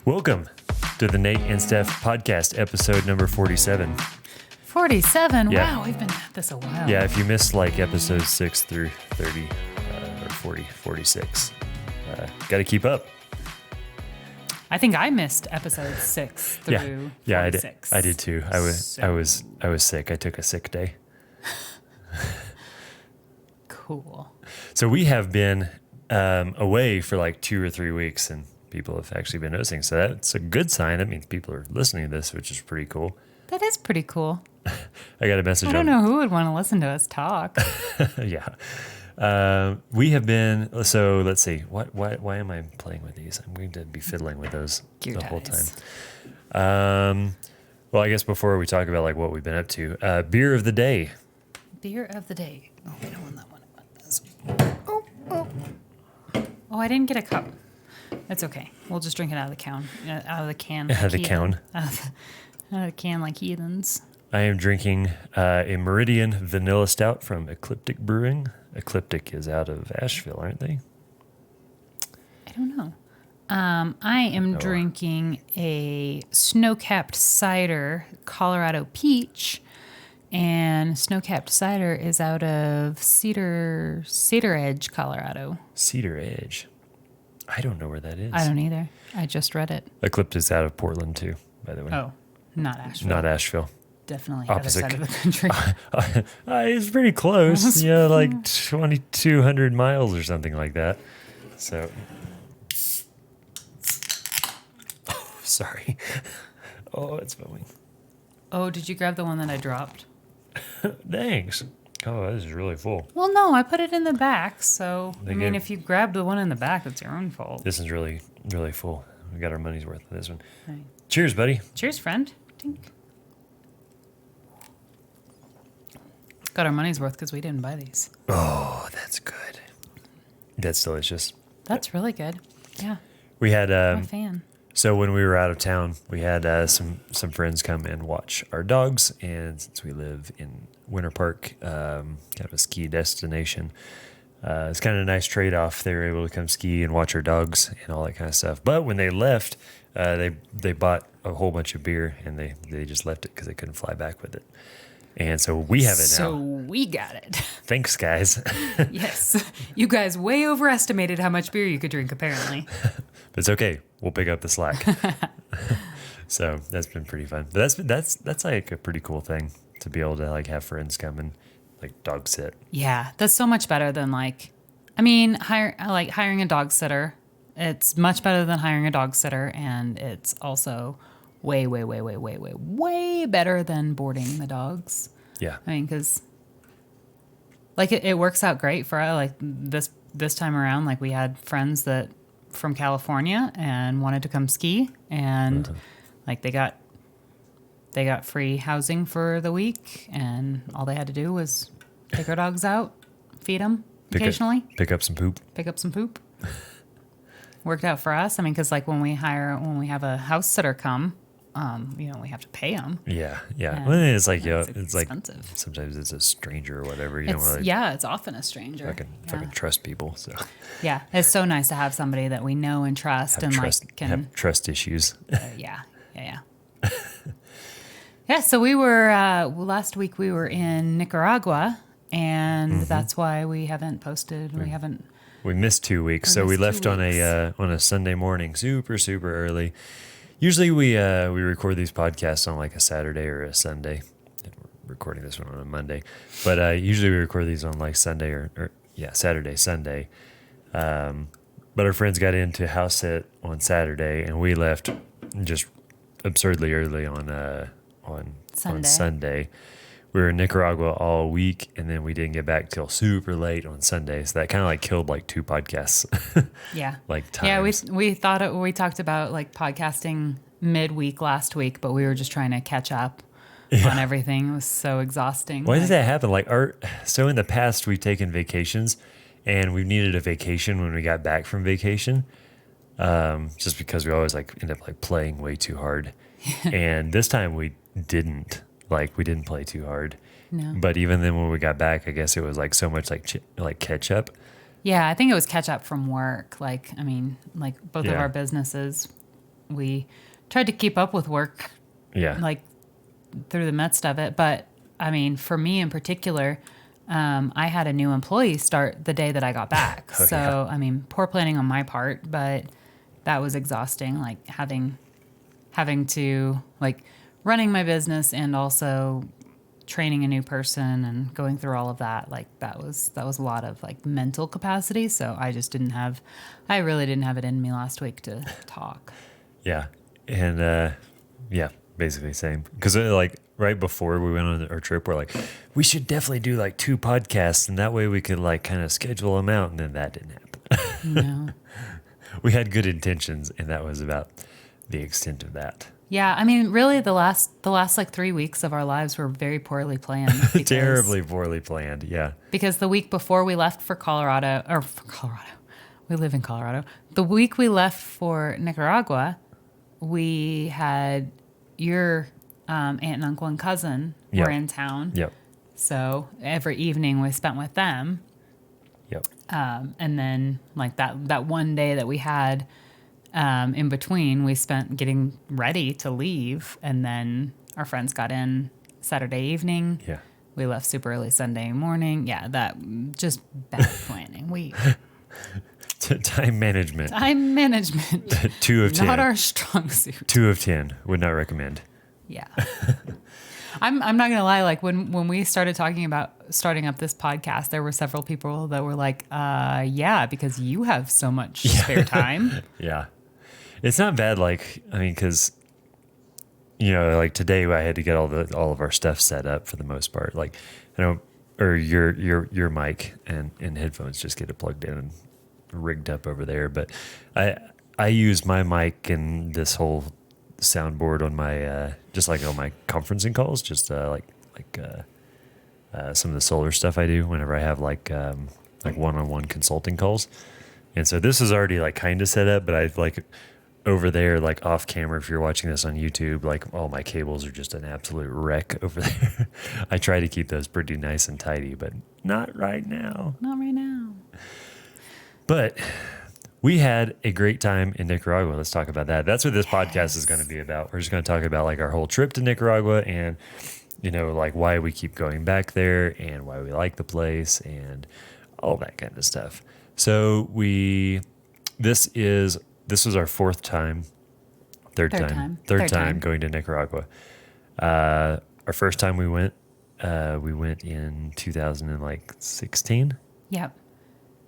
Welcome to the Nate and Steph podcast, episode number 47. 47? Yeah. Wow, we've been at this a while. Yeah, if you missed like episodes 6 through 30 or 40, 46, got to keep up. I think I missed episode 6 through Yeah, 46. I did too. I was sick. I took a sick day. Cool. So we have been away for like 2 or 3 weeks, and people have actually been noticing. So that's a good sign. That means people are listening to this, which is pretty cool. That is pretty cool. I got a message. I don't know who would want to listen to us talk. Yeah. We have been, so let's see, why am I playing with these? I'm going to be fiddling with those Gear the whole ties. time. Well, I guess before we talk about like what we've been up to, beer of the day. Beer of the day. Oh, we don't want that one. I want this. Oh, I didn't get a cup. That's okay. We'll just drink it out of the can. Out of the can. Out of the can. Out of the can like heathens. I am drinking a Meridian Vanilla Stout from Ecliptic Brewing. Ecliptic is out of Asheville, aren't they? I don't know. I am drinking a snow-capped cider, Colorado Peach, and snow-capped cider is out of Cedar Edge, Colorado. Cedar Edge. I don't know where that is. I don't either. I just read it. Ecliptic is out of Portland too, by the way. Oh, not Asheville. Not Asheville. Definitely Opposite. other side of the country. It's pretty close. Yeah, like 2,200 miles or something like that. So, sorry. Oh, it's going. Oh, did you grab the one that I dropped? Thanks. Oh, this is really full. Well, no, I put it in the back. So, They I mean, gave- if you grabbed the one in the back, it's your own fault. This is really, really full. We got our money's worth of this one. Right. Cheers, buddy. Cheers, friend. Tink. Got our money's worth because we didn't buy these. Oh, that's good. That's delicious. That's really good. Yeah, We had I'm a fan. so when we were out of town, we had some friends come and watch our dogs, and since we live in Winter Park, kind of a ski destination, it's kind of a nice trade-off. They were able to come ski and watch our dogs and all that kind of stuff. But when they left, they bought a whole bunch of beer, and they just left it because they couldn't fly back with it. And so we have it So now. we got it. Thanks, guys. Yes. You guys way overestimated how much beer you could drink, apparently. But it's okay. We'll pick up the slack. So that's been pretty fun. But that's like a pretty cool thing to be able to like have friends come and like dog sit. Yeah, that's so much better than hiring a dog sitter. It's much better than hiring a dog sitter, and it's also way, way, way, way, way, way, way better than boarding the dogs. Yeah. I mean, because it works out great for this time around. Like we had friends that from California and wanted to come ski, and like they got free housing for the week, and all they had to do was take our dogs out, feed them occasionally, Pick up some poop. pick up some poop. Worked out for us. I mean, because like when we have a house sitter come, we have to pay them. Yeah. Yeah. Well, it's like, It's it's like expensive. sometimes it's a stranger or whatever. You don't really It's often a stranger. fucking trust people. So Yeah, it's so nice to have somebody that we know and trust and have trust issues. yeah. Yeah, so we were last week we were in Nicaragua, and that's why we haven't posted. We haven't. We missed 2 weeks, so we missed 2 left on a Sunday morning, super early. Usually we record these podcasts on like a Saturday or a Sunday. And we're recording this one on a Monday, but usually we record these on like Sunday or Saturday, Sunday. But our friends got into house sit on Saturday, and we left just absurdly early on Sunday. We were in Nicaragua all week, and then we didn't get back till super late on Sunday. So that kind of like killed like 2 podcasts. Yeah. Like Yeah, times. we talked about like podcasting midweek last week, but we were just trying to catch up on everything. It was so exhausting. Why did that happen? So in the past we've taken vacations, and we've needed a vacation when we got back from vacation. Just because we always like end up like playing way too hard. And this time we didn't. Like we didn't play too hard. No. But even then when we got back, I guess it was like so much like catch up. Yeah, I think it was catch up from work. Like, I mean, like both of Yeah. our businesses we tried to keep up with work Yeah. like through the midst of it. But I mean, for me in particular, I had a new employee start the day that I got back. Oh, So, yeah. I mean, poor planning on my part, but that was exhausting. Like having to like running my business and also training a new person and going through all of that. Like that was a lot of like mental capacity. So I really didn't have it in me last week to talk. Yeah. And yeah, basically same. Because like right before we went on our trip, we're like, we should definitely do like 2 podcasts, and that way we could like kind of schedule them out. And then that didn't happen. No. We had good intentions, and that was about the extent of that. Yeah, I mean, really, the last like 3 weeks of our lives were very poorly planned. Because, Terribly poorly planned. Yeah. Because the week before we left for Colorado, we live in Colorado. The week we left for Nicaragua, we had your aunt and uncle and cousin Yep. were in town. Yep. So every evening we spent with them. Yep. And then like that one day that we had in between, we spent getting ready to leave. And then our friends got in Saturday evening. Yeah. We left super early Sunday morning. Yeah, that just bad planning. Time management. Time management. 2 of 10. Not our strong suit. 2 of 10. Would not recommend. Yeah. I'm not gonna lie, like when we started talking about starting up this podcast, there were several people that were like, yeah, because you have so much spare time. Yeah. It's not bad. Like, I mean, because, you know, like today I had to get all of our stuff set up for the most part. Like, you know, or your mic and headphones, just get it plugged in and rigged up over there. But I use my mic and this whole soundboard on my just like on my conferencing calls, just like some of the solar stuff I do whenever I have like one-on-one consulting calls. And so this is already like kind of set up, but I've like over there, like off camera, if you're watching this on YouTube, like all my cables are just an absolute wreck over there. I try to keep those pretty nice and tidy, but not right now. Not right now. But we had a great time in Nicaragua. Let's talk about that. That's what this podcast is going to be about. We're just going to talk about like our whole trip to Nicaragua and, you know, like why we keep going back there and why we like the place and all that kind of stuff. So this was our third time going to Nicaragua. Our first time we went in 2016.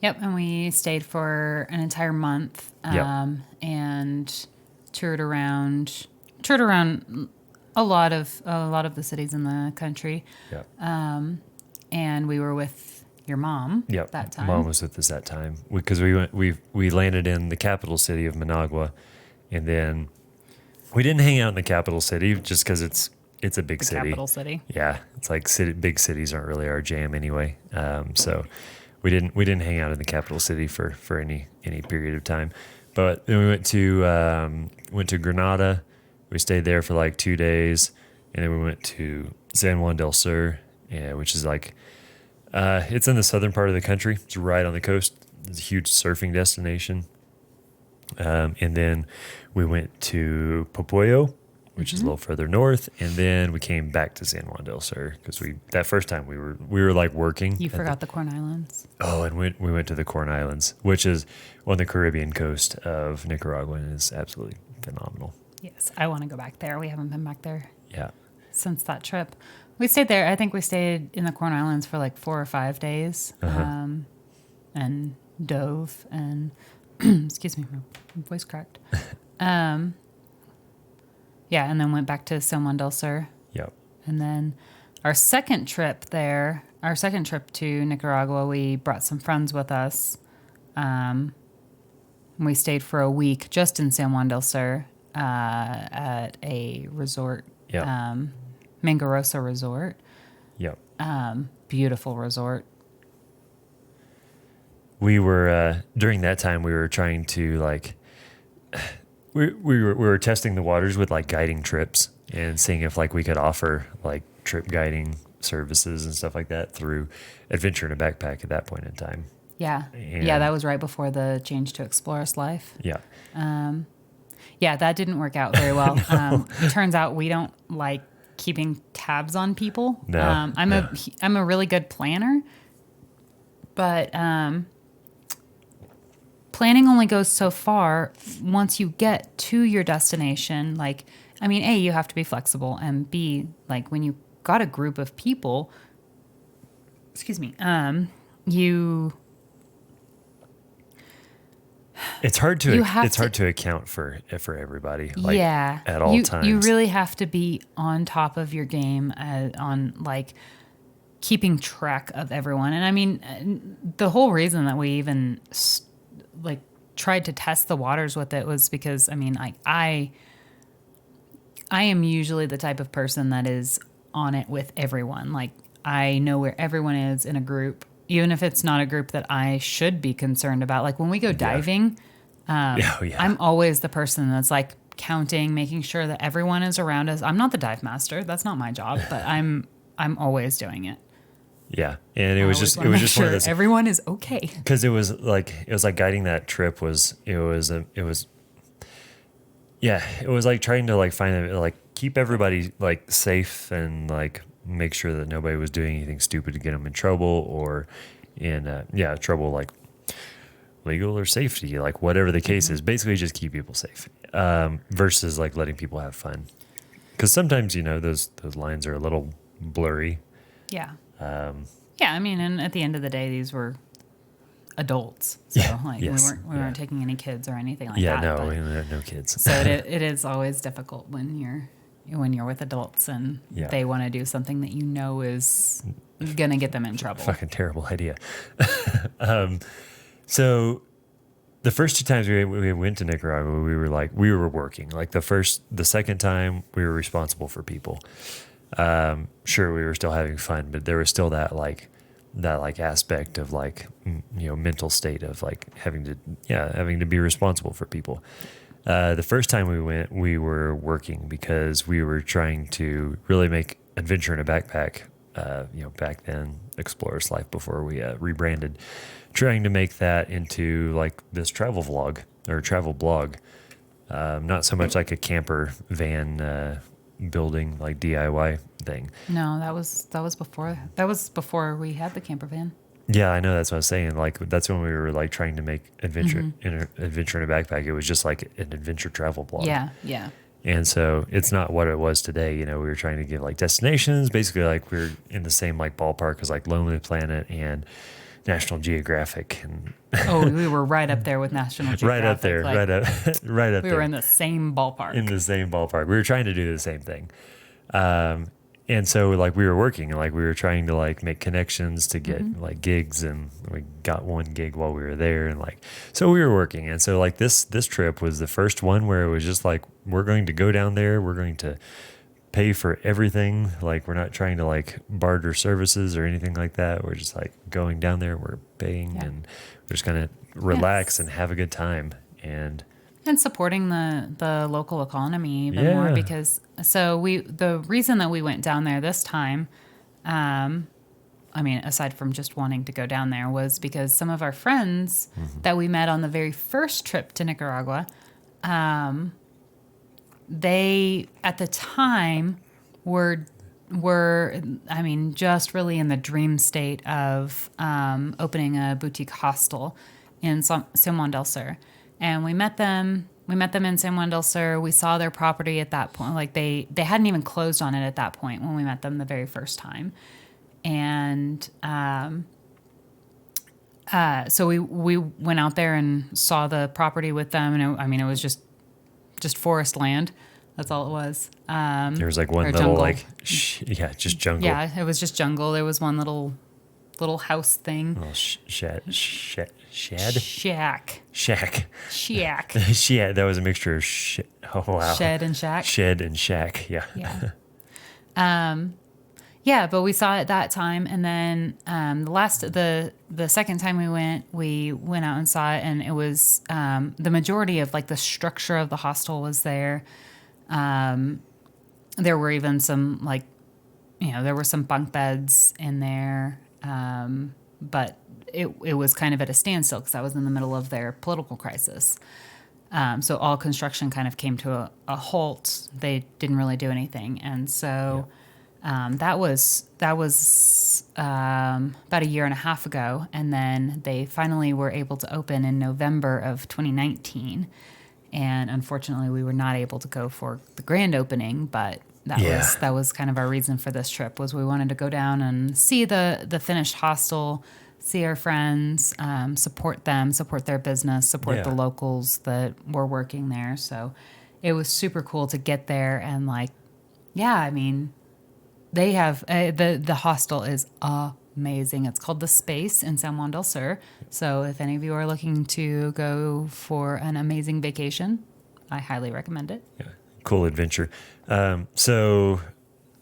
Yep, and we stayed for an entire month and toured around a lot of the cities in the country. Yep. And we were with your mom that time. Mom was with us that time because we landed in the capital city of Managua, and then we didn't hang out in the capital city just because it's a big city. Capital city. Yeah, it's like big cities aren't really our jam anyway. So we didn't hang out in the capital city for any period of time. But then we went to Granada. We stayed there for like 2 days, and then we went to San Juan del Sur, which is like it's in the southern part of the country. It's right on the coast. It's a huge surfing destination. And then we went to Popoyo, which is a little further north, and then we came back to San Juan del Sur because that first time we were like working. You forgot the Corn Islands. Oh, and we went to the Corn Islands, which is on the Caribbean coast of Nicaragua, and is absolutely phenomenal. Yes, I want to go back there. We haven't been back there Yeah. since that trip. We stayed there. I think we stayed in the Corn Islands for like 4 or 5 days, and dove and excuse me, my voice cracked. Yeah, and then went back to San Juan del Sur. Yep. And then our second trip to Nicaragua, we brought some friends with us. We stayed for a week just in San Juan del Sur at a resort, Yep. Mangarosa Resort. Yep. Beautiful resort. We were during that time we were trying to like we were testing the waters with like guiding trips and seeing if like we could offer like trip guiding services and stuff like that through Adventure in a Backpack at that point in time. Yeah. And Yeah, that was right before the change to Explorers Life. Yeah. Yeah, that didn't work out very well. It turns out we don't like keeping tabs on people. No, I'm a really good planner, but planning only goes so far. Once you get to your destination, like, I mean, A, you have to be flexible, and B, like when you got a group of people, excuse me, it's hard to account for everybody. Like, yeah, at all times. You really have to be on top of your game on like keeping track of everyone. And I mean, the whole reason that we even like tried to test the waters with it was because, I mean, like I am usually the type of person that is on it with everyone. Like, I know where everyone is in a group, even if it's not a group that I should be concerned about. Like when we go diving, I'm always the person that's like counting, making sure that everyone is around us. I'm not the dive master. That's not my job, but I'm always doing it. Yeah. And it was just one of those, everyone is okay. because it was like guiding that trip was like trying to like keep everybody like safe and like make sure that nobody was doing anything stupid to get them in trouble or in trouble, like legal or safety, like whatever the case is. Basically just keep people safe, versus like letting people have fun, because sometimes those lines are a little blurry. Yeah. I mean, and at the end of the day, these were adults, so we weren't taking any kids or anything like that. No kids. So it is always difficult when you're with adults and they want to do something that is gonna get them in trouble. Fucking terrible idea. So the first two times we went to Nicaragua, we were working. Like the second time we were responsible for people. Sure, we were still having fun, but there was still that aspect of like, mental state of like having to be responsible for people. The first time we went, we were working because we were trying to really make Adventure in a Backpack, back then Explorer's Life before we rebranded, trying to make that into like this travel vlog or travel blog. Not so much like a camper van building like DIY thing. No, that was before we had the camper van. Yeah, I know, that's what I was saying. Like that's when we were like trying to make Adventure in a Backpack. It was just like an adventure travel blog. Yeah. And so it's not what it was today. We were trying to give like destinations, basically like we're in the same like ballpark as like Lonely Planet and National Geographic. And we were right up there with National Geographic. Right up there, right up there. We were in the same ballpark. In the same ballpark. We were trying to do the same thing. And so like we were working and like we were trying to like make connections to get like gigs, and we got one gig while we were there, and like so we were working. And so like this trip was the first one where it was just like, we're going to go down there, we're going to pay for everything. Like we're not trying to like barter services or anything like that. We're just like going down there, we're paying, and we're just gonna relax and have a good time. And supporting the local economy even more, because the reason that we went down there this time, I mean, aside from just wanting to go down there, was because some of our friends that we met on the very first trip to Nicaragua, they at the time were I mean, just really in the dream state of opening a boutique hostel in San Juan del Sur. And we met them in San Juan del Sur. We saw their property at that point. Like they hadn't even closed on it at that point when we met them the very first time. And so we went out there and saw the property with them. And it was just forest land. That's all it was. There was like one little jungle. Just jungle. Yeah, it was just jungle. There was one little house thing. Little shack. That was a mixture of shit. Oh wow. Shed and shack. Shed and shack. Yeah. Yeah. But we saw it that time, and then the second time we went out and saw it, and it was the majority of like the structure of the hostel was there. There were even some like, there were some bunk beds in there. But it was kind of at a standstill because I was in the middle of their political crisis. So all construction kind of came to a halt. They didn't really do anything. And so that was about a year and a half ago. And then they finally were able to open in November of 2019. And unfortunately, we were not able to go for the grand opening, but that was kind of our reason for this trip, was we wanted to go down and see the finished hostel, see our friends, support them, support their business, support the locals that were working there. So it was super cool to get there and I mean, they have the hostel is amazing. It's called The Space in San Juan del Sur. So if any of you are looking to go for an amazing vacation, I highly recommend it. Yeah, cool adventure. So,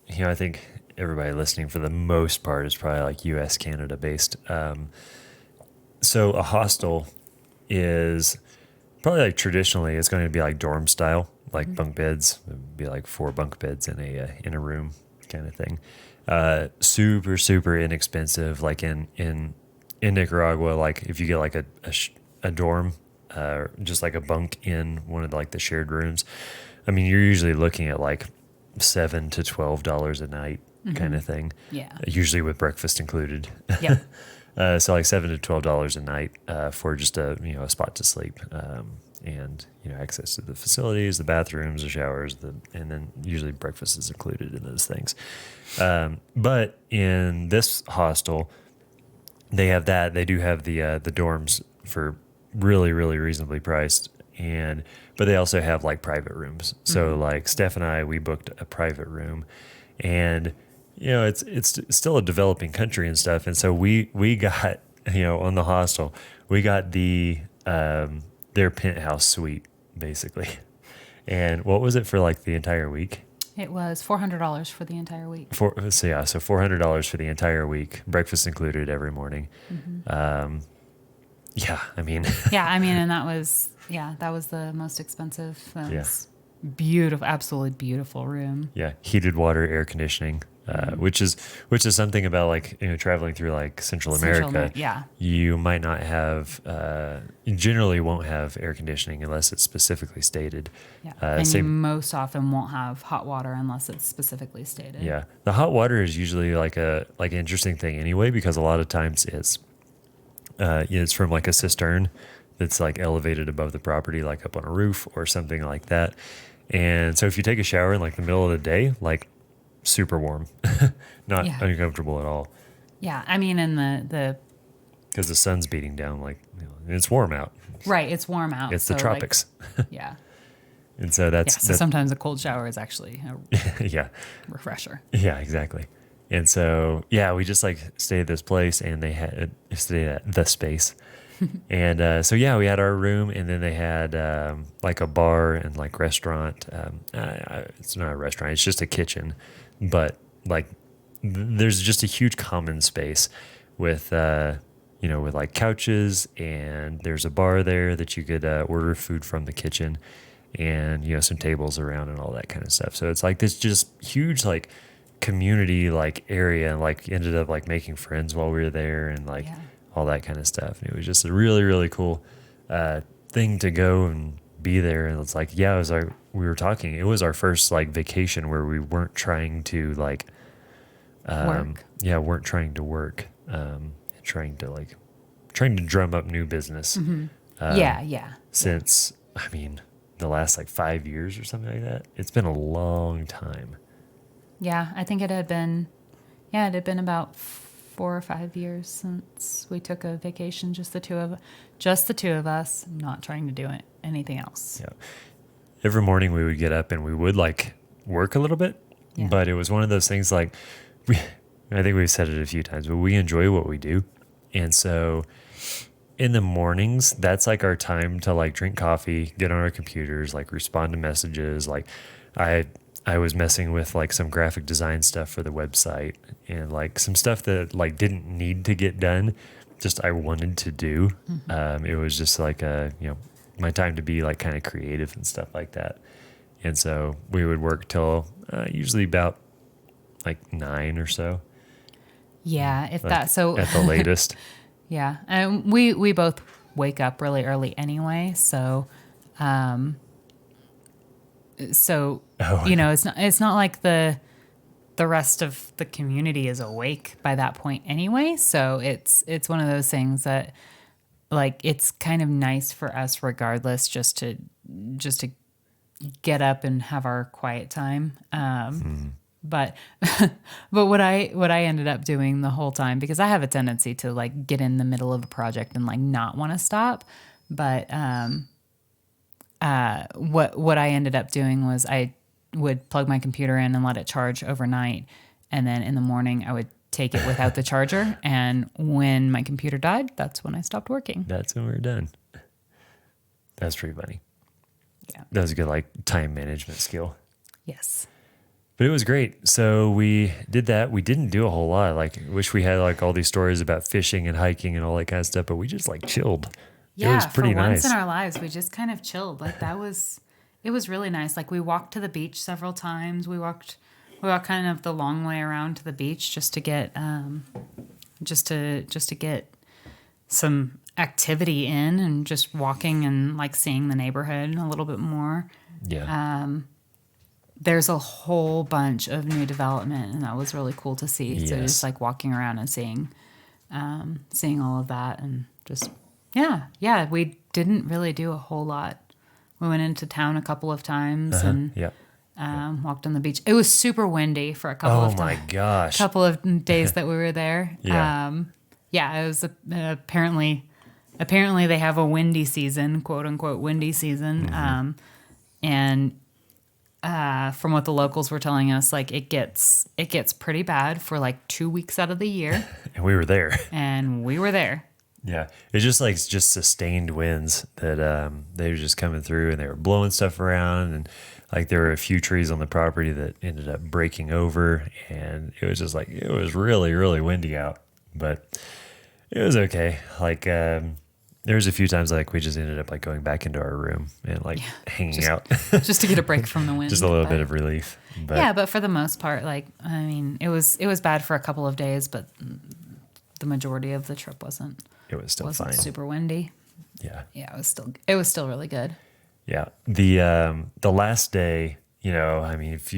I think everybody listening for the most part is probably like U.S., Canada based. So a hostel is probably like traditionally it's going to be like dorm style, like bunk beds. It would be like 4 bunk beds in a room kind of thing. Super, super inexpensive. Like in Nicaragua, like if you get like a dorm, just like a bunk in one of the shared rooms, I mean, you're usually looking at like $7 to $12 a night kind of thing. Yeah. Usually with breakfast included. Yeah. So like $7 to $12 a night for just a spot to sleep, and access to the facilities, the bathrooms, the showers, and then usually breakfast is included in those things. But in this hostel, they have that. They do have the dorms for really, really reasonably priced, but they also have like private rooms. So like Steph and I, we booked a private room, and it's still a developing country and stuff. And so we got, on the hostel, we got their penthouse suite basically. And what was it for like the entire week? It was $400 for the entire week. So $400 for the entire week, breakfast included every morning. Yeah, I mean, and that was the most expensive. That was beautiful, absolutely beautiful room. Yeah, heated water, air conditioning. Which is something about like traveling through like Central America. You might not have, you generally won't have air conditioning unless it's specifically stated. And you most often won't have hot water unless it's specifically stated. Yeah, the hot water is usually like an interesting thing anyway, because a lot of times it's from like a cistern that's like elevated above the property, like up on a roof or something like that. And so if you take a shower in like the middle of the day, like super warm, not uncomfortable at all. Yeah, I mean, and the because the sun's beating down, like it's warm out. Right, it's warm out. It's the tropics. Yeah. And so so sometimes a cold shower is actually a refresher. Yeah, exactly. And so we just like stayed at this place, and they had stayed at The Space. And so we had our room, and then they had like a bar and like restaurant. It's not a restaurant; it's just a kitchen, but like there's just a huge common space with with like couches, and there's a bar there that you could order food from the kitchen, and some tables around and all that kind of stuff. So it's like this just huge like community like area, and like ended up like making friends while we were there, and like. All that kind of stuff. And it was just a really, really cool thing to go and be there. And it's like, we were talking, it was our first like vacation where we weren't trying to like, work. Weren't trying to work, trying to drum up new business. Since, I mean, the last like 5 years or something like that. It's been a long time. Yeah, I think it had been about 4 or 5 years since we took a vacation, just the two of us, not trying to do anything else. Yeah. Every morning we would get up and we would like work a little bit, but it was one of those things like I think we've said it a few times, but we enjoy what we do. And so in the mornings, that's like our time to like drink coffee, get on our computers, like respond to messages. Like I was messing with like some graphic design stuff for the website, and like some stuff that like didn't need to get done, just I wanted to do. It was just like my time to be like kind of creative and stuff like that. And so we would work till usually about like 9 or so. Yeah, if like, that so at the latest. Yeah, and we both wake up really early anyway, so So, Oh. it's not like the rest of the community is awake by that point anyway. So it's one of those things that like it's kind of nice for us regardless just to get up and have our quiet time. But but what I ended up doing the whole time, because I have a tendency to like get in the middle of a project and like not want to stop, but what I ended up doing was I would plug my computer in and let it charge overnight, and then in the morning I would take it without the charger, and when my computer died, that's when I stopped working. That's when we were done. That's pretty funny. Yeah. That was a good like time management skill. Yes. But it was great. So we did that. We didn't do a whole lot. Like, wish we had like all these stories about fishing and hiking and all that kind of stuff, but we just like chilled. Yeah, it was pretty for once nice. in our lives, we just kind of chilled. Like it was really nice. Like we walked to the beach several times. We walked kind of the long way around to the beach just to get just to get some activity in, and just walking and like seeing the neighborhood a little bit more. Yeah. There's a whole bunch of new development, and that was really cool to see. So Yes. just like walking around and seeing all of that, and just yeah. We didn't really do a whole lot. We went into town a couple of times and Yeah. walked on the beach. It was super windy for a couple Oh of my gosh. couple of days that we were there. Yeah. It was apparently they have a windy season, quote unquote windy season, and from what the locals were telling us, like it gets pretty bad for like 2 weeks out of the year, And we were there. and we were there. Yeah. It's just like just sustained winds that they were just coming through, and they were blowing stuff around, and like there were a few trees on the property that ended up breaking over, and it was just like it was really, really windy out. But it was okay. Like there was a few times like we just ended up like going back into our room and like hanging out. Just to get a break from the wind. Just a little but- bit of relief. But Yeah, but for the most part, like I mean, it was bad for a couple of days, but the majority of the trip wasn't it was still fine. super windy. Yeah. Yeah, it was still really good. Yeah. The last day, I mean, if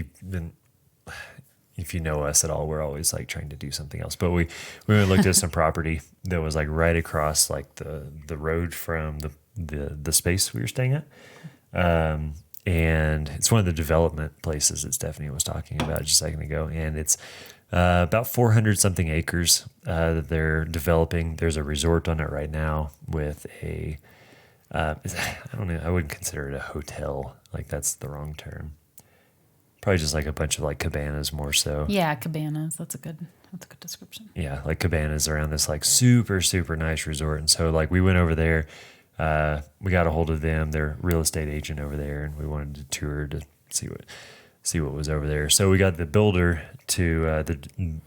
you know us at all, we're always like trying to do something else. But we went and looked at some property that was like right across like the road from the space we were staying at. And it's one of the development places that Stephanie was talking about just a second ago. And it's about 400 something acres that they're developing. There's a resort on it right now with I don't know. I wouldn't consider it a hotel. Like that's the wrong term. Probably just like a bunch of like cabanas more so. Yeah, cabanas. That's a good description. Yeah, like cabanas around this like super, super nice resort. And so like we went over there, we got a hold of them, their real estate agent over there, and we wanted to tour to see what was over there. So we got the builder to the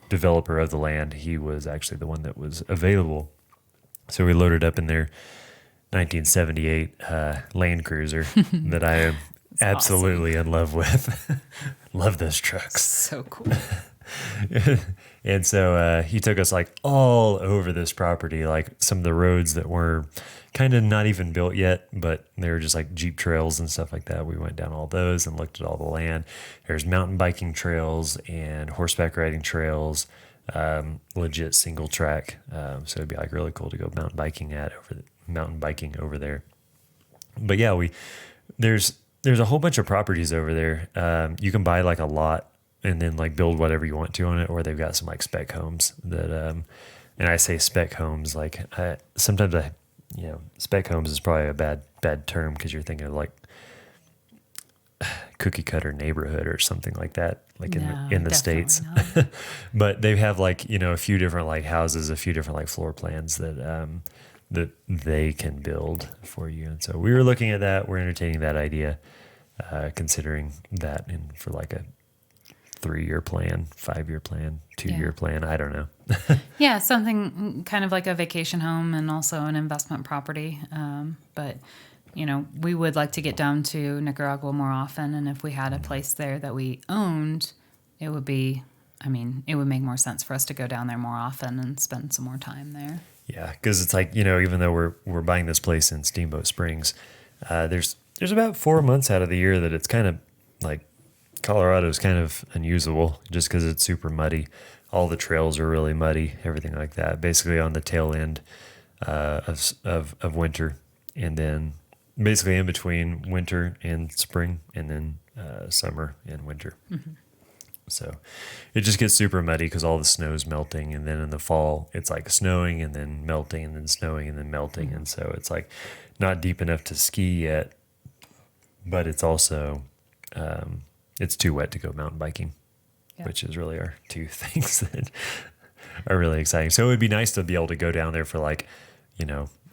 developer of the land. He was actually the one that was available. So we loaded up in their 1978 Land Cruiser that I am absolutely in love with. Love those trucks. So cool. And so he took us like all over this property, like some of the roads that were kind of not even built yet, but they were just like Jeep trails and stuff like that. We went down all those and looked at all the land. There's mountain biking trails and horseback riding trails, legit single track. So it'd be like really cool to go mountain biking over there. But yeah, there's a whole bunch of properties over there. You can buy like a lot and then like build whatever you want to on it, or they've got some like spec homes that and I say spec homes like sometimes spec homes is probably a bad term because you're thinking of like cookie cutter neighborhood or something like that, like in the States. But they have like a few different like houses, a few different like floor plans that they can build for you. And so we were looking at that. We're entertaining that idea, considering that for like a 3-year plan, 5-year plan, 2-year plan. I don't know. Yeah, something kind of like a vacation home and also an investment property. But, we would like to get down to Nicaragua more often. And if we had a place there that we owned, it would make more sense for us to go down there more often and spend some more time there. Yeah, because it's like, even though we're buying this place in Steamboat Springs, there's there's about 4 months out of the year that it's kind of like Colorado's kind of unusable just because it's super muddy. All the trails are really muddy, everything like that. Basically on the tail end of winter, and then basically in between winter and spring, and then summer and winter. So it just gets super muddy because all the snow's melting, and then in the fall it's like snowing and then melting and then snowing and then melting, and so it's like not deep enough to ski yet, but it's also it's too wet to go mountain biking, which is really our two things that are really exciting. So it would be nice to be able to go down there for like,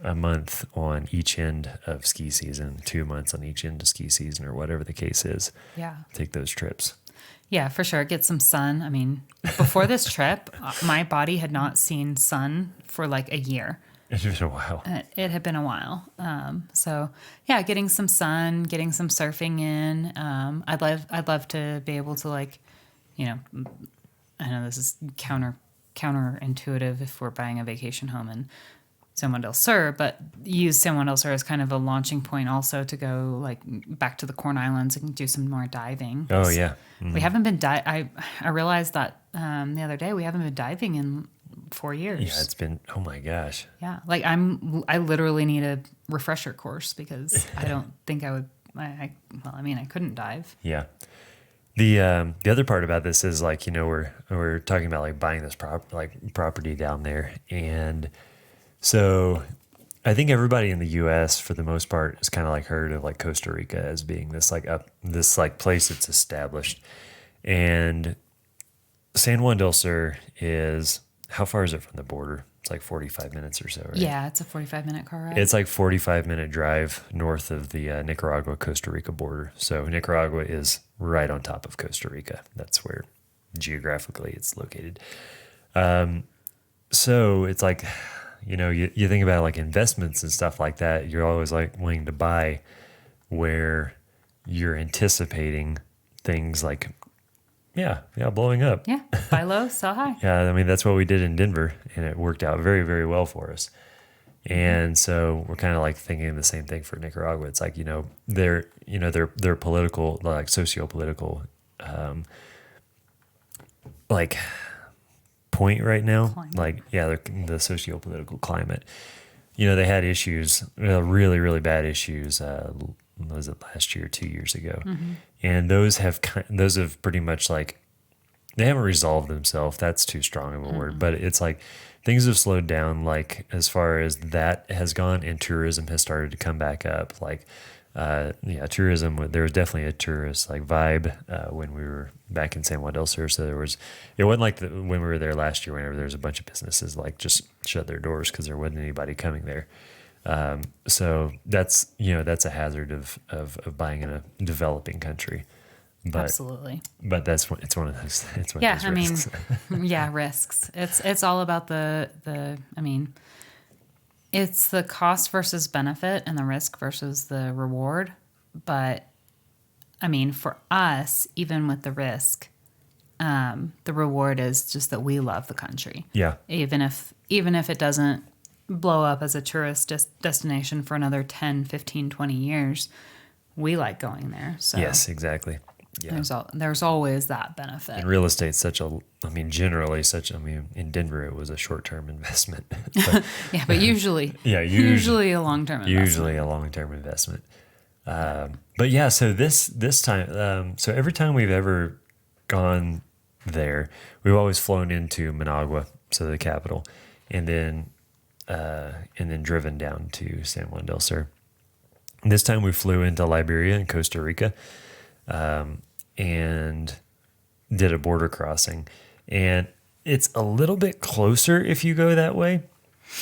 a month on each end of ski season, 2 months on each end of ski season, or whatever the case is. Yeah. Take those trips. Yeah, for sure. Get some sun. I mean, before this trip, my body had not seen sun for like a year. It's been a while. It had been a while. So yeah, getting some sun, getting some surfing in. I'd love to be able to like, I know this is counterintuitive if we're buying a vacation home in San Juan del Sur, but use San Juan del Sur as kind of a launching point also to go like back to the Corn Islands and do some more diving. Oh yeah. Mm-hmm. We haven't been I realized that the other day we haven't been diving in 4 years. Yeah, it's been, oh my gosh. Yeah, like I literally need a refresher course because I don't think I would. I couldn't dive. Yeah. The other part about this is like, we're talking about like buying this property down there, and so I think everybody in the U.S. for the most part has kind of like heard of like Costa Rica as being this place that's established, and San Juan del Sur is, how far is it from the border? It's like 45 minutes or so, right? Yeah, it's a 45-minute car ride. It's like 45-minute drive north of the Nicaragua-Costa Rica border. So Nicaragua is right on top of Costa Rica. That's where geographically it's located. So it's like, you think about like investments and stuff like that. You're always like wanting to buy where you're anticipating things like, blowing up. Yeah, buy low, sell high. Yeah, I mean, that's what we did in Denver, and it worked out very, very well for us. And so we're kind of like thinking the same thing for Nicaragua. It's like, their political, like socio-political, like point right now, climate. The socio-political climate, they had issues, really, really bad issues. Was it last year, 2 years ago? Mm-hmm. And those have pretty much like, they haven't resolved themselves. That's too strong of a word, but it's like things have slowed down, like as far as that has gone, and tourism has started to come back up. Like, tourism, there was definitely a tourist like vibe when we were back in San Juan del Sur. So it wasn't like when we were there last year, whenever there was a bunch of businesses like just shut their doors because there wasn't anybody coming there. So that's a hazard of buying in a developing country. But, absolutely. But it's one of those. It's one yeah, of those risks. Risks. It's all about it's the cost versus benefit and the risk versus the reward. But for us, even with the risk, the reward is just that we love the country. Yeah. Even if it doesn't blow up as a tourist destination for another 10, 15, 20 years, we like going there. So yes, exactly. Yeah. There's always that benefit. And real estate's in Denver it was a short-term investment. But usually a long-term investment. Usually a long-term investment. But yeah, so this time, so every time we've ever gone there, we've always flown into Managua, so the capital, and then driven down to San Juan del Sur. This time we flew into Liberia and Costa Rica, and did a border crossing, and it's a little bit closer if you go that way.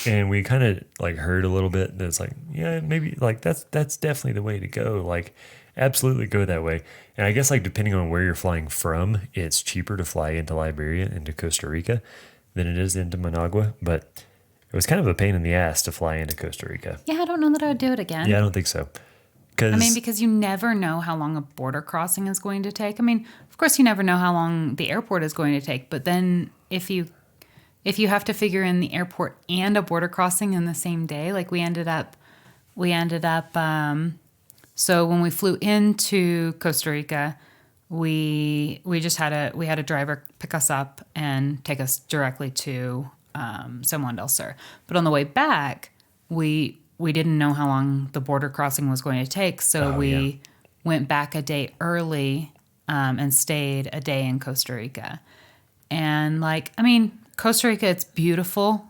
And we kind of like heard a little bit that it's like, yeah, maybe like that's definitely the way to go. Like, absolutely go that way. And I guess like depending on where you're flying from, it's cheaper to fly into Liberia, into Costa Rica, than it is into Managua. But it was kind of a pain in the ass to fly into Costa Rica. Yeah, I don't know that I would do it again. Yeah, I don't think so. Because you never know how long a border crossing is going to take. Of course, you never know how long the airport is going to take. But then if you have to figure in the airport and a border crossing in the same day, like we ended up So when we flew into Costa Rica, we just had a driver pick us up and take us directly to San Juan del Sur. But on the way back, we didn't know how long the border crossing was going to take, so we went back a day early and stayed a day in Costa Rica. And Costa Rica, it's beautiful.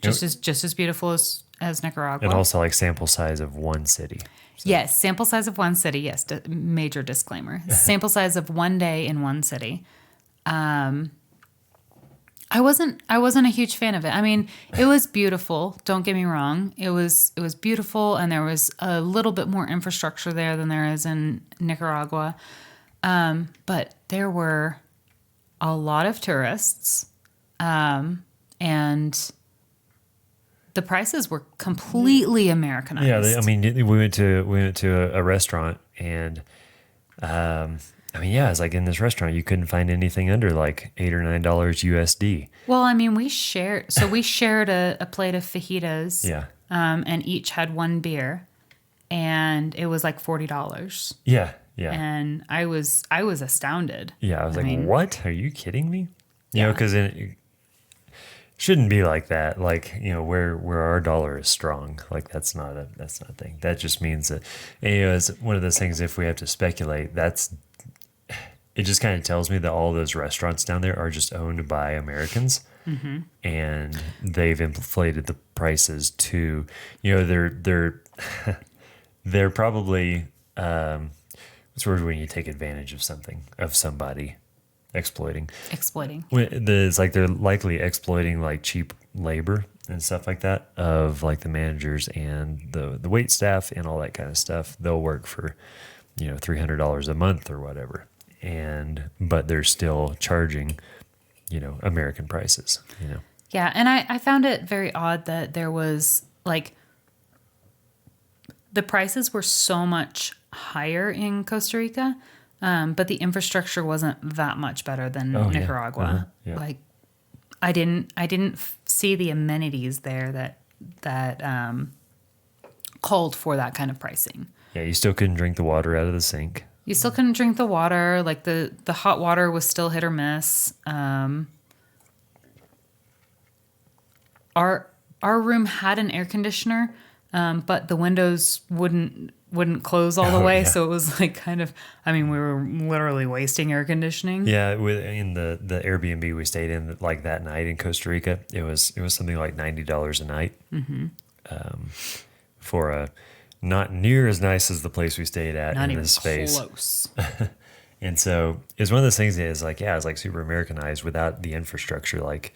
Just as beautiful as Nicaragua. And also like sample size of one city. So. Yes, sample size of one city. Yes, major disclaimer. Sample size of one day in one city. I wasn't a huge fan of it. I mean, it was beautiful. Don't get me wrong. It was beautiful, and there was a little bit more infrastructure there than there is in Nicaragua. But there were a lot of tourists, and the prices were completely Americanized. Yeah, we went to a restaurant, and it's like in this restaurant you couldn't find anything under like $8 or $9 USD. Well, we shared a plate of fajitas. Yeah. And each had one beer, and it was like $40. Yeah, yeah. And I was astounded. Yeah, I was what? Are you kidding me? Yeah. Because it shouldn't be like that. Like, where our dollar is strong. Like that's not a thing. That just means that it's one of those things. If we have to speculate, it just kind of tells me that all those restaurants down there are just owned by Americans, and they've inflated the prices to, they're probably what's the word when you take advantage of somebody. Exploiting. It's like they're likely exploiting like cheap labor and stuff like that of like the managers and the wait staff and all that kind of stuff. They'll work for, $300 a month or whatever. But they're still charging, American prices, Yeah. And I found it very odd that there was like, the prices were so much higher in Costa Rica. But the infrastructure wasn't that much better than Nicaragua. Yeah. Uh-huh. Yeah. Like, I didn't see the amenities there that called for that kind of pricing. Yeah, you still couldn't drink the water out of the sink. You still couldn't drink the water. Like the hot water was still hit or miss. Our room had an air conditioner, but the windows wouldn't close all the way. Yeah. So it was like we were literally wasting air conditioning. Yeah. In the Airbnb we stayed in like that night in Costa Rica, it was something like $90 a night, for a not near as nice as the place we stayed at not in even this space. Close. And so it's one of those things that is like, it's like super Americanized without the infrastructure. Like,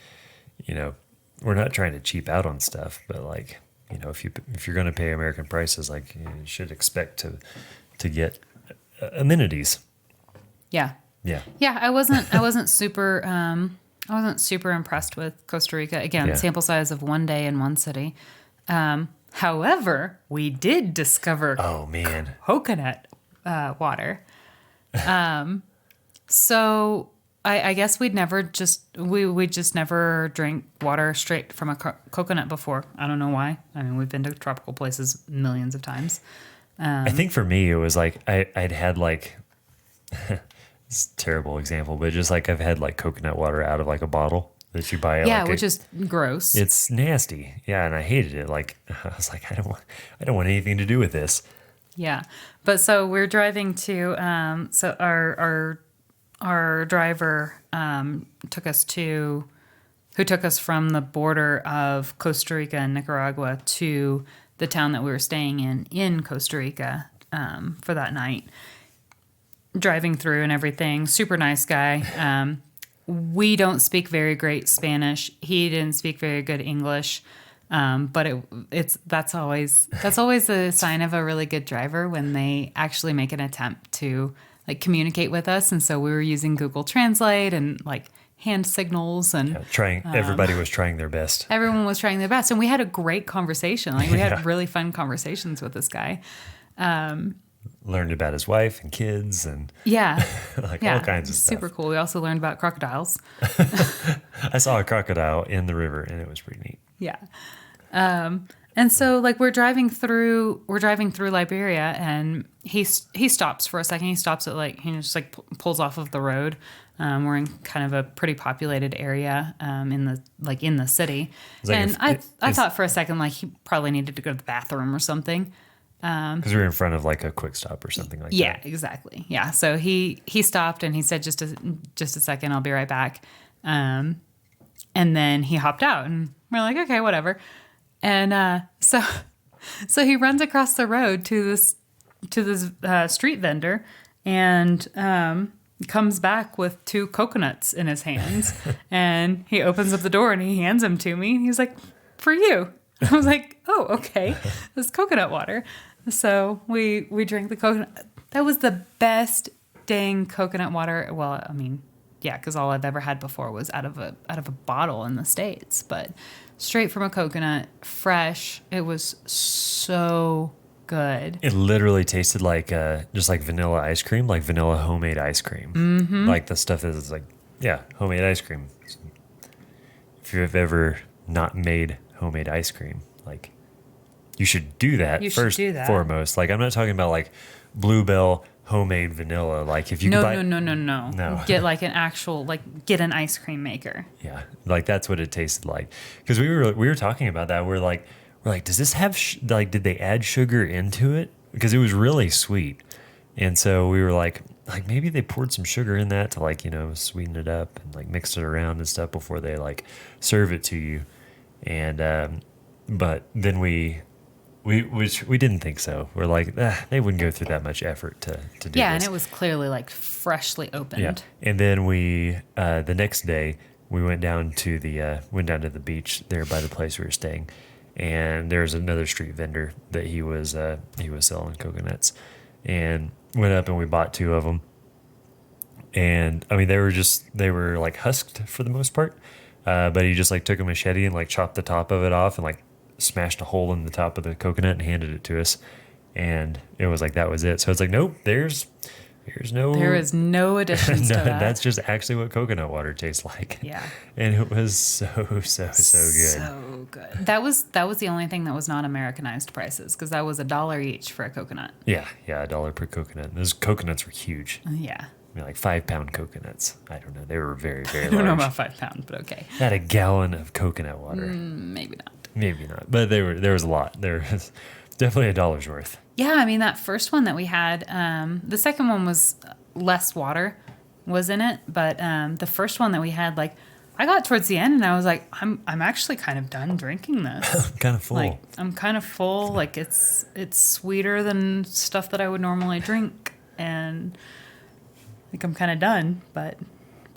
we're not trying to cheap out on stuff, but like, if you're going to pay American prices, like you should expect to get amenities. Yeah. Yeah. Yeah. I wasn't super impressed with Costa Rica. Again, sample size of one day in one city. However, we did discover coconut water. So I guess we just never drank water straight from a coconut before. I don't know why. We've been to tropical places millions of times. I think for me, it was like I'd had like, it's a terrible example, but just like I've had like coconut water out of like a bottle that you buy. Yeah, which is gross. It's nasty. Yeah, and I hated it. Like I was like, I don't want anything to do with this. Yeah, but so we're driving to so our driver took us from the border of Costa Rica and Nicaragua to the town that we were staying in Costa Rica for that night. Driving through and everything, super nice guy. We don't speak very great Spanish. He didn't speak very good English. But that's always a sign of a really good driver when they actually make an attempt to like communicate with us. And so we were using Google Translate and like hand signals and everybody was trying their best. Everyone was trying their best. And we had a great conversation. Like we had really fun conversations with this guy. Learned about his wife and kids and all kinds of stuff. Super cool. We also learned about crocodiles. I saw a crocodile in the river and it was pretty neat. Yeah. And And so like we're driving through Liberia, and he stops for a second. He stops at like, he just like pulls off of the road. We're in kind of a pretty populated area in the city. Like and I thought for a second like he probably needed to go to the bathroom or something. Because we were in front of like a quick stop or something like that. Yeah, exactly. Yeah. So he stopped and he said, just a second, I'll be right back. And then he hopped out, and we're like, okay, whatever. And so he runs across the road to this street vendor, and comes back with 2 coconuts in his hands. And he opens up the door and he hands them to me. And he's like, for you. I was like, oh, okay. This coconut water. So we drank the coconut. That was the best dang coconut water. Well, I mean, yeah, because all I've ever had before was out of a bottle in the States, but straight from a coconut, fresh. It was so good. It literally tasted like just like vanilla ice cream, like vanilla homemade ice cream. Mm-hmm. Like the stuff that is like, yeah, homemade ice cream. If you've ever not made homemade ice cream, like you should do that first foremost. Like I'm not talking about like Bluebell homemade vanilla. Like if you could buy no. Get like an actual get an ice cream maker. Yeah, like that's what it tasted like. Because we were talking about that. We're like, does this have did they add sugar into it? Because it was really sweet, and so we were like maybe they poured some sugar in that to like sweeten it up and like mix it around and stuff before they like serve it to you. And but then we didn't think so. We're like, they wouldn't go through that much effort to do this. Yeah, and it was clearly like freshly opened. Yeah, and then we the next day we went down to the beach there by the place we were staying, and there's another street vendor that he was selling coconuts, and went up and we bought 2 of them. And I mean they were like husked for the most part, but he just like took a machete and like chopped the top of it off and like smashed a hole in the top of the coconut and handed it to us, and it was like that was it. So it's like, nope, there is no additions to that. That's just actually what coconut water tastes like. Yeah, and it was so good. So good. That was the only thing that was not Americanized prices, because that was $1 each for a coconut. Yeah, $1 per coconut. And those coconuts were huge. Yeah. I mean, like 5-pound coconuts. I don't know. They were very, very large. I don't know about 5 pounds, but okay. Had a gallon of coconut water. Maybe not. Maybe not. But there was a lot. There was definitely $1 worth. Yeah, I mean, that first one that we had, the second one was less water was in it. But the first one that we had, like, I got towards the end and I was like, I'm actually kind of done drinking this. I'm kind of full. Like, I'm kind of full. Like, it's sweeter than stuff that I would normally drink. And like I'm kind of done, but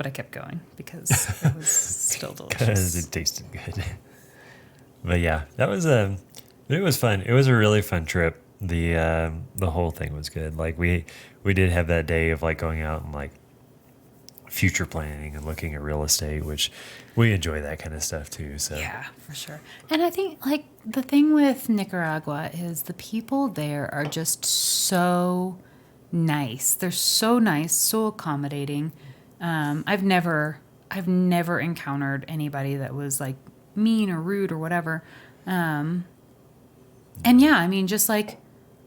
I kept going because it was still delicious. Because it tasted good. But yeah, it was fun. It was a really fun trip. The whole thing was good. Like we did have that day of like going out and like future planning and looking at real estate, which we enjoy that kind of stuff too. So yeah, for sure. And I think like the thing with Nicaragua is the people there are just so nice. They're so nice, so accommodating. I've never encountered anybody that was like mean or rude or whatever. And yeah, I mean, just like a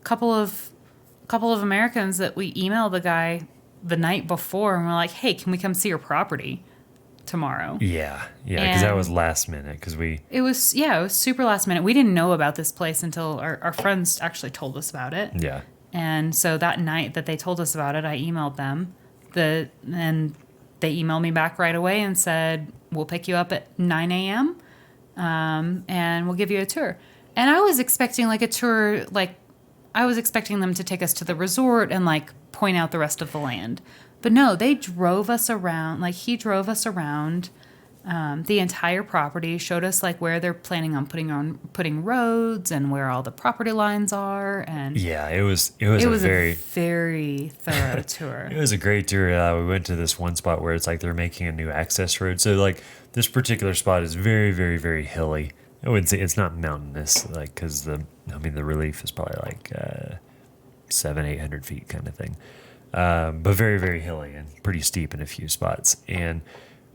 couple of Americans that we emailed the guy the night before and we're like, hey, can we come see your property tomorrow? Yeah, because that was last minute. It was super last minute. We didn't know about this place until our friends actually told us about it. Yeah. And so that night that they told us about it, I emailed them. And they emailed me back right away and said, we'll pick you up at 9 a.m. And we'll give you a tour. And I was expecting like a tour, like I was expecting them to take us to the resort and like point out the rest of the land. But no, they drove us around. Like he drove us around the entire property, showed us like where they're planning on putting roads and where all the property lines are. And yeah, it was a very thorough tour. It was a great tour. We went to this one spot where it's like they're making a new access road. So like this particular spot is very, very, very hilly. I wouldn't say it's not mountainous, like because the relief is probably like 700-800 feet kind of thing, but very, very hilly and pretty steep in a few spots. And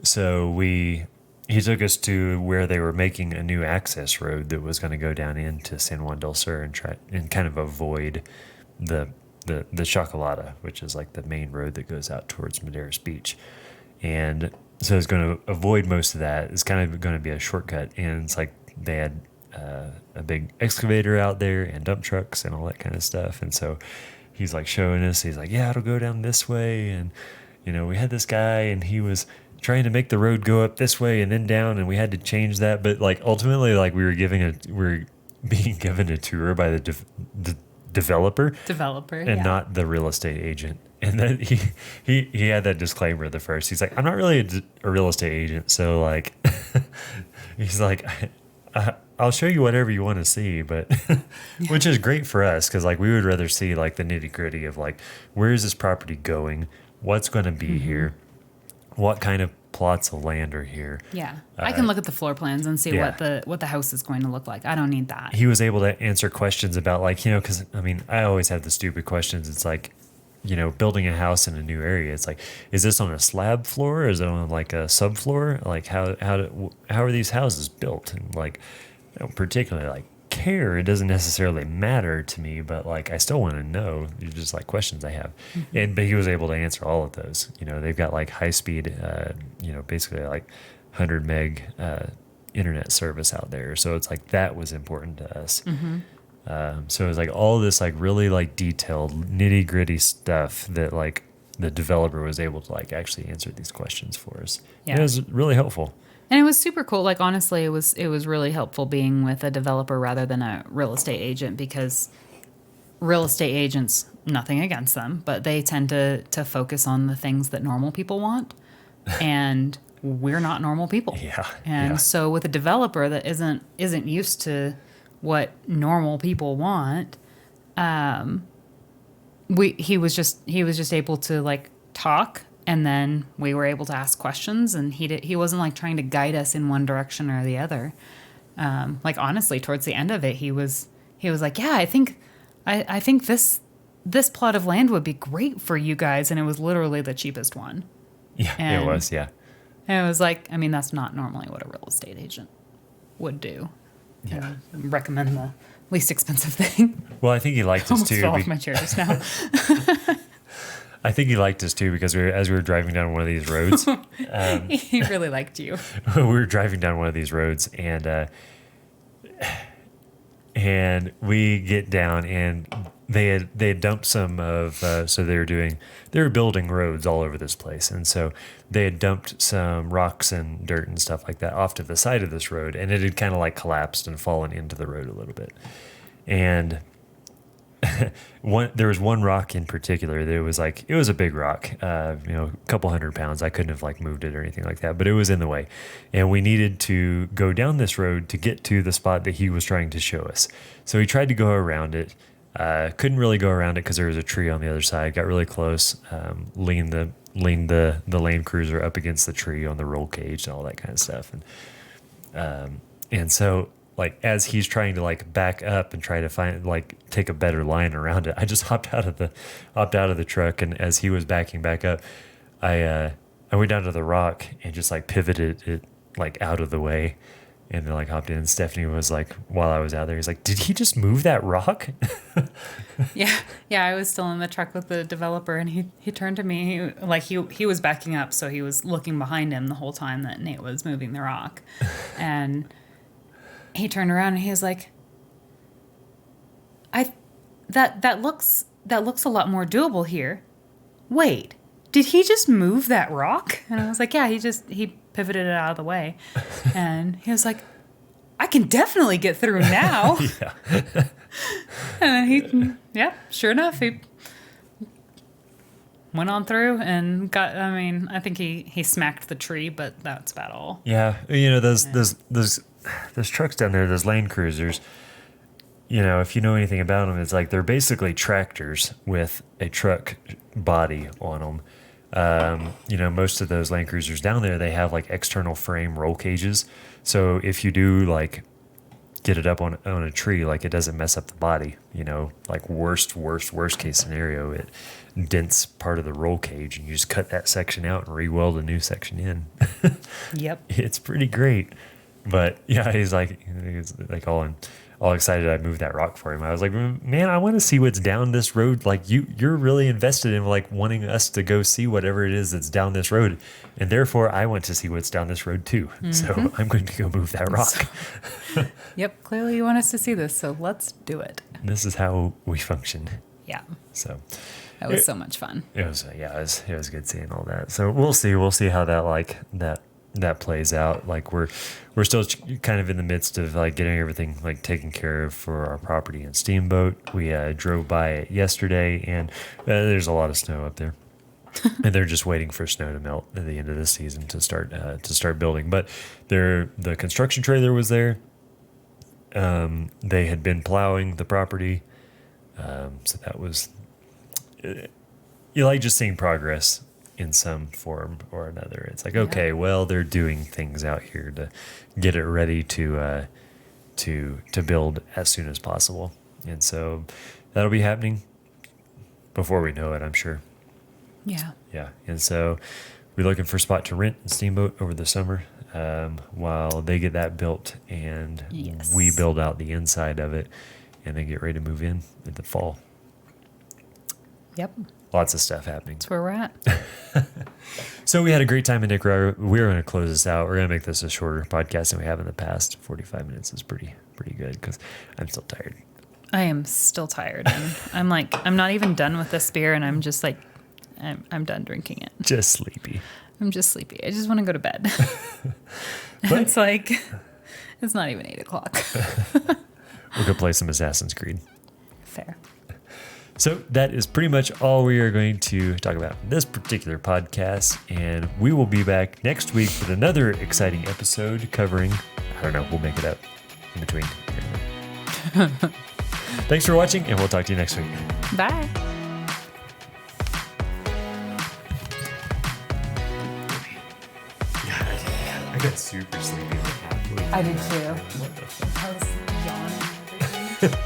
so we he took us to where they were making a new access road that was going to go down into San Juan del Sur and try and kind of avoid the Chocolata, which is like the main road that goes out towards Maderas Beach. And so it's going to avoid most of that. It's kind of going to be a shortcut. And it's like they had a big excavator out there and dump trucks and all that kind of stuff. And so he's like showing us, he's like, yeah, it'll go down this way. And, you know, we had this guy and he was trying to make the road go up this way and then down, and we had to change that. But like ultimately, like we were being given a tour by the developer and not the real estate agent. And then he had that disclaimer at the first. He's like, I'm not really a real estate agent, so like he's like, I'll show you whatever you want to see, but which is great for us because like we would rather see like the nitty gritty of like, where is this property going, what's going to be here, what kind of plots of land are here. Yeah, I can look at the floor plans and see what the house is going to look like. I don't need that. He was able to answer questions about like, you know, because I mean, I always have the stupid questions. It's like, you know, building a house in a new area. It's like, is this on a slab floor? Or is it on like a subfloor? Like how are these houses built? And like, you know, particularly like care, it doesn't necessarily matter to me, but like I still want to know. They're just like questions I have. But he was able to answer all of those. You know, they've got like high speed, you know, basically like 100 meg internet service out there. So it's like that was important to us. So it was like all this like really like detailed nitty gritty stuff that like the developer was able to like actually answer these questions for us. Yeah. It was really helpful. And it was super cool. Like honestly, it was really helpful being with a developer rather than a real estate agent, because real estate agents, nothing against them, but they tend to focus on the things that normal people want, and we're not normal people. And so with a developer that isn't used to what normal people want, he was just able to like talk. And then we were able to ask questions, and he wasn't like trying to guide us in one direction or the other. Like honestly, towards the end of it, he was like, yeah, I think this plot of land would be great for you guys. And it was literally the cheapest one. Yeah, it was. Yeah. And it was like, I mean, that's not normally what a real estate agent would do. Yeah. Recommend the least expensive thing. Well, I think he liked us too. Fell off my chair just now. I think he liked us too because as we were driving down one of these roads, he really liked you. We were driving down one of these roads, and we get down, and they had dumped some of so they were building roads all over this place, and so they had dumped some rocks and dirt and stuff like that off to the side of this road, and it had kind of like collapsed and fallen into the road a little bit, and there was one rock in particular that it was a big rock, you know, a couple 100 pounds. I couldn't have like moved it or anything like that, but it was in the way, and we needed to go down this road to get to the spot that he was trying to show us. So he tried to go around it, couldn't really go around it because there was a tree on the other side. Got really close, leaned the Land Cruiser up against the tree on the roll cage and all that kind of stuff, and so. Like as he's trying to like back up and try to find like take a better line around it, I just hopped out of the truck, and as he was backing back up, I went down to the rock and just like pivoted it like out of the way, and then like hopped in. And Stephanie was like, while I was out there, he's like, "Did he just move that rock?" Yeah. I was still in the truck with the developer, and he turned to me like he was backing up, so he was looking behind him the whole time that Nate was moving the rock, and. He turned around and he was like, that looks a lot more doable here. Wait, did he just move that rock? And I was like, yeah, he pivoted it out of the way. And he was like, I can definitely get through now. Yeah. And then sure enough, he went on through and I think he smacked the tree, but that's about all. Yeah. You know, those trucks down there, those Land Cruisers, you know, if you know anything about them, it's like they're basically tractors with a truck body on them. You know, most of those Land Cruisers down there, they have like external frame roll cages. So if you do like get it up on a tree, like it doesn't mess up the body. Like worst case scenario, it dents part of the roll cage, and you just cut that section out and re-weld a new section in. Yep. It's pretty great. But yeah, he's like all excited I moved that rock for him. I was like, man, I want to see what's down this road. Like you're really invested in like wanting us to go see whatever it is that's down this road. And therefore I want to see what's down this road too. Mm-hmm. So I'm going to go move that rock. Yep. Clearly you want us to see this. So let's do it. This is how we function. Yeah. So that was so much fun. It was good seeing all that. So we'll see how that plays out. Like we're still kind of in the midst of like getting everything like taken care of for our property in Steamboat. We drove by it yesterday, and there's a lot of snow up there, and they're just waiting for snow to melt at the end of the season to start building. But the construction trailer was there. They had been plowing the property, so that was you like just seeing progress in some form or another. It's like, okay, well, they're doing things out here to get it ready to build as soon as possible. And so that'll be happening before we know it, I'm sure. Yeah. Yeah. And so we're looking for a spot to rent in Steamboat over the summer while they get that built, and we build out the inside of it and then get ready to move in the fall. Yep. Lots of stuff happening. That's where we're at. So we had a great time in Nicaragua. We're going to close this out. We're going to make this a shorter podcast than we have in the past. 45 minutes is pretty good because I'm still tired. I am still tired. And I'm not even done with this beer, and I'm just like, I'm done drinking it. Just sleepy. I'm just sleepy. I just want to go to bed. It's like, it's not even 8:00. We'll go play some Assassin's Creed. Fair. So that is pretty much all we are going to talk about in this particular podcast. And we will be back next week with another exciting episode covering, I don't know, we'll make it up in between. Thanks for watching, and we'll talk to you next week. Bye. I got super sleepy. I did too.